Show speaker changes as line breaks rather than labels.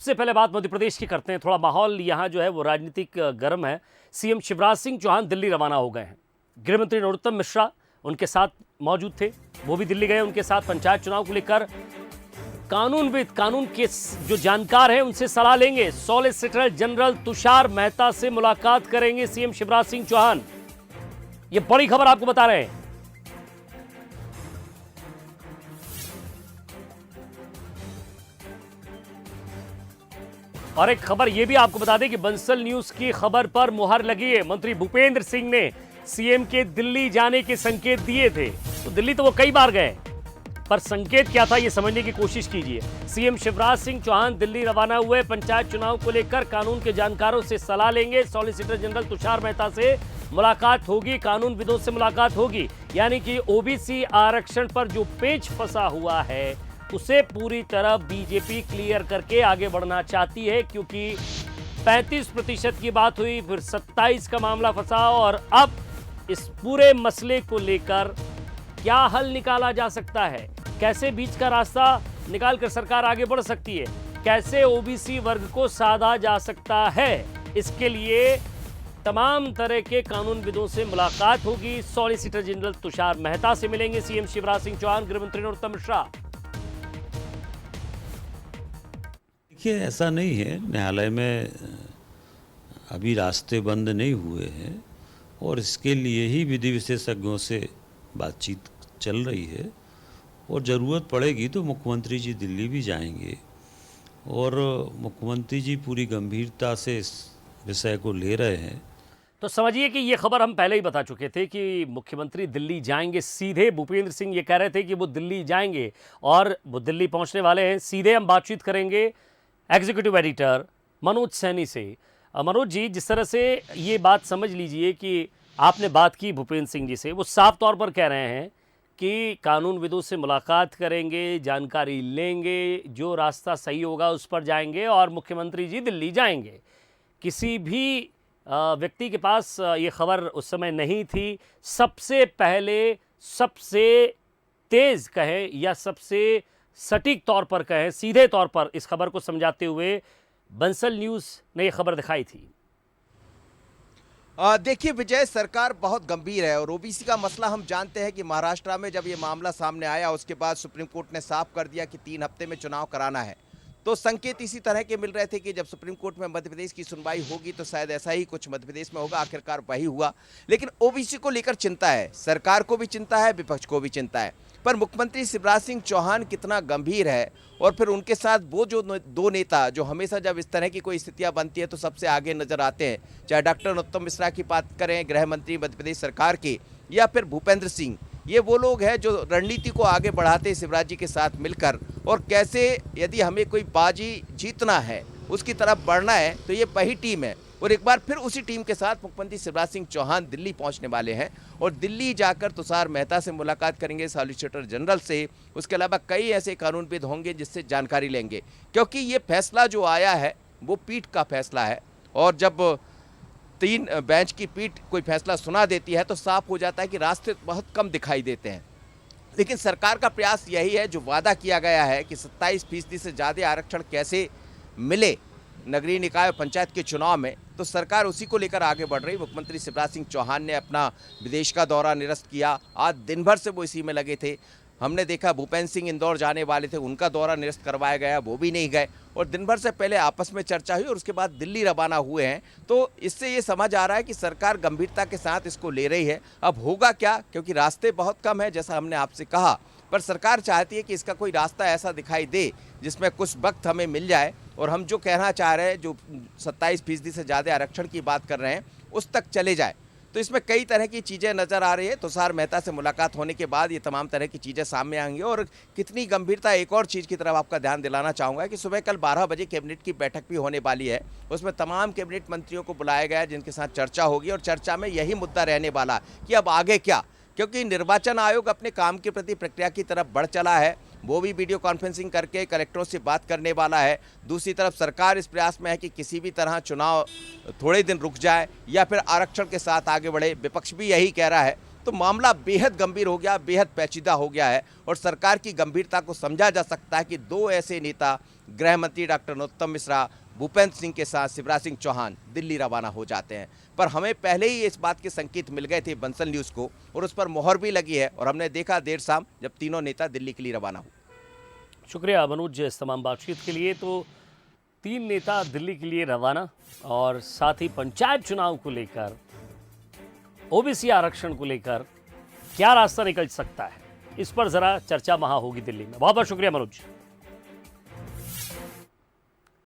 सबसे पहले बात मध्य प्रदेश की करते हैं। थोड़ा माहौल यहाँ जो है वो राजनीतिक गर्म है। सीएम शिवराज सिंह चौहान दिल्ली रवाना हो गए हैं। गृह मंत्री नरोत्तम मिश्रा उनके साथ मौजूद थे, वो भी दिल्ली गए। उनके साथ पंचायत चुनाव को लेकर कानूनविद, कानून के जो जानकार हैं उनसे सलाह लेंगे। सॉलिसिटर जनरल तुषार मेहता से मुलाकात करेंगे सीएम शिवराज सिंह चौहान। ये बड़ी खबर आपको बता रहे हैं। और एक खबर यह भी आपको बता दें कि बंसल न्यूज की खबर पर मुहर लगी है। मंत्री भूपेंद्र सिंह ने सीएम के दिल्ली जाने के संकेत दिए थे। तो दिल्ली तो वो कई बार गए, पर संकेत क्या था ये समझने की कोशिश कीजिए। सीएम शिवराज सिंह चौहान दिल्ली रवाना हुए। पंचायत चुनाव को लेकर कानून के जानकारों से सलाह लेंगे। सॉलिसिटर जनरल तुषार मेहता से मुलाकात होगी, कानूनविदों से मुलाकात होगी। यानी कि ओबीसी आरक्षण पर जो पेच फंसा हुआ है उसे पूरी तरह बीजेपी क्लियर करके आगे बढ़ना चाहती है, क्योंकि 35% की बात हुई, फिर 27 का मामला फंसा, और अब इस पूरे मसले को लेकर क्या हल निकाला जा सकता है, कैसे बीच का रास्ता निकालकर सरकार आगे बढ़ सकती है, कैसे ओबीसी वर्ग को साधा जा सकता है, इसके लिए तमाम तरह के कानूनविदों से मुलाकात होगी। सॉलिसिटर जनरल तुषार मेहता से मिलेंगे सीएम शिवराज सिंह चौहान, गृह मंत्री नरोत्तम मिश्रा।
देखिए, ऐसा नहीं है, न्यायालय में अभी रास्ते बंद नहीं हुए हैं और इसके लिए ही विधि विशेषज्ञों से बातचीत चल रही है। और ज़रूरत पड़ेगी तो मुख्यमंत्री जी दिल्ली भी जाएंगे और मुख्यमंत्री जी पूरी गंभीरता से इस विषय को ले रहे हैं।
तो समझिए कि ये खबर हम पहले ही बता चुके थे कि मुख्यमंत्री दिल्ली जाएंगे। सीधे भूपेंद्र सिंह ये कह रहे थे कि वो दिल्ली जाएंगे और वो दिल्ली पहुंचने वाले हैं। सीधे हम बातचीत करेंगे एग्जीक्यूटिव एडिटर मनोज सैनी से। मनोज जी, जिस तरह से ये बात समझ लीजिए कि आपने बात की भूपेंद्र सिंह जी से, वो साफ तौर पर कह रहे हैं कि कानूनविदों से मुलाकात करेंगे, जानकारी लेंगे, जो रास्ता सही होगा उस पर जाएंगे और मुख्यमंत्री जी दिल्ली जाएंगे। किसी भी व्यक्ति के पास ये खबर उस समय नहीं थी। सबसे पहले, सबसे तेज़ कहें या सबसे सटीक तौर पर कहें, सीधे तौर पर इस खबर को समझाते हुए बंसल न्यूज़ ने ये खबर दिखाई थी।
देखिए विजय, सरकार बहुत गंभीर है और ओबीसी का मसला हम जानते हैं कि महाराष्ट्र में जब ये मामला सामने आया उसके बाद सुप्रीम कोर्ट ने साफ कर दिया कि 3 हफ्ते में चुनाव कराना है। तो संकेत इसी तरह के मिल रहे थे कि जब सुप्रीम कोर्ट में मध्य प्रदेश की सुनवाई होगी तो शायद ऐसा ही कुछ मध्य प्रदेश में होगा। आखिरकार वही हुआ। लेकिन ओबीसी को लेकर चिंता है, सरकार को भी चिंता है, विपक्ष को भी चिंता है। पर मुख्यमंत्री शिवराज सिंह चौहान कितना गंभीर है, और फिर उनके साथ वो जो 2 नेता जो हमेशा जब इस तरह की कोई स्थितियां बनती है तो सबसे आगे नजर आते हैं, चाहे डॉक्टर नरोत्तम मिश्रा की बात करें, गृह मंत्री मध्य प्रदेश सरकार की, या फिर भूपेंद्र सिंह। ये वो लोग हैं जो रणनीति को आगे बढ़ाते हैं शिवराज जी के साथ मिलकर, और कैसे यदि हमें कोई बाजी जीतना है, उसकी तरफ बढ़ना है, तो ये वही टीम है। और एक बार फिर उसी टीम के साथ मुख्यमंत्री शिवराज सिंह चौहान दिल्ली पहुंचने वाले हैं और दिल्ली जाकर तुषार मेहता से मुलाकात करेंगे, सॉलिसिटर जनरल से। उसके अलावा कई ऐसे कानूनविद होंगे जिससे जानकारी लेंगे, क्योंकि ये फैसला जो आया है वो पीठ का फैसला है। और जब 3 बेंच की पीठ कोई फैसला सुना देती है तो साफ हो जाता है कि रास्ते बहुत कम दिखाई देते हैं। लेकिन सरकार का प्रयास यही है, जो वादा किया गया है कि 27% से ज़्यादा आरक्षण कैसे मिले नगरीय निकाय और पंचायत के चुनाव में, तो सरकार उसी को लेकर आगे बढ़ रही। मुख्यमंत्री शिवराज सिंह चौहान ने अपना विदेश का दौरा निरस्त किया। आज दिन भर से वो इसी में लगे थे। हमने देखा भूपेंद्र सिंह इंदौर जाने वाले थे, उनका दौरा निरस्त करवाया गया, वो भी नहीं गए। और दिन भर से पहले आपस में चर्चा हुई और उसके बाद दिल्ली रवाना हुए हैं। तो इससे ये समझ आ रहा है कि सरकार गंभीरता के साथ इसको ले रही है। अब होगा क्या, क्योंकि रास्ते बहुत कम है जैसा हमने आपसे कहा, पर सरकार चाहती है कि इसका कोई रास्ता ऐसा दिखाई दे जिसमें कुछ वक्त हमें मिल जाए और हम जो कहना चाह रहे हैं, जो 27% से ज़्यादा आरक्षण की बात कर रहे हैं, उस तक चले जाए। तो इसमें कई तरह की चीज़ें नज़र आ रही है। तुषार मेहता से मुलाकात होने के बाद ये तमाम तरह की चीज़ें सामने आएंगी। और कितनी गंभीरता, एक और चीज़ की तरफ आपका ध्यान दिलाना चाहूँगा कि सुबह कल 12 बजे कैबिनेट की बैठक भी होने वाली है। उसमें तमाम कैबिनेट मंत्रियों को बुलाया गया है जिनके साथ चर्चा होगी, और चर्चा में यही मुद्दा रहने वाला कि अब आगे क्या, क्योंकि निर्वाचन आयोग अपने काम के प्रति प्रक्रिया की तरफ बढ़ चला है। वो भी वीडियो कॉन्फ्रेंसिंग करके कलेक्टरों से बात करने वाला है। दूसरी तरफ सरकार इस प्रयास में है कि किसी भी तरह चुनाव थोड़े दिन रुक जाए या फिर आरक्षण के साथ आगे बढ़े। विपक्ष भी यही कह रहा है। तो मामला बेहद गंभीर हो गया, बेहद पेचीदा हो गया है और सरकार की गंभीरता को समझा जा सकता है कि 2 ऐसे नेता गृह मंत्री डॉक्टर नरोत्तम मिश्रा, भूपेंद्र सिंह के साथ शिवराज सिंह चौहान दिल्ली रवाना हो जाते हैं। पर हमें पहले ही इस बात के संकेत मिल गए थे बंसल न्यूज़ को, और उस पर मोहर भी लगी है, और हमने देखा देर शाम जब तीनों नेता दिल्ली के लिए रवाना हुए।
शुक्रिया मनोज इस तमाम बातचीत के लिए। तो 3 नेता दिल्ली के लिए रवाना, और साथ ही पंचायत चुनाव को लेकर, ओबीसी आरक्षण को लेकर क्या रास्ता निकल सकता है, इस पर जरा चर्चा वहां होगी दिल्ली में। बहुत बहुत शुक्रिया मनोज।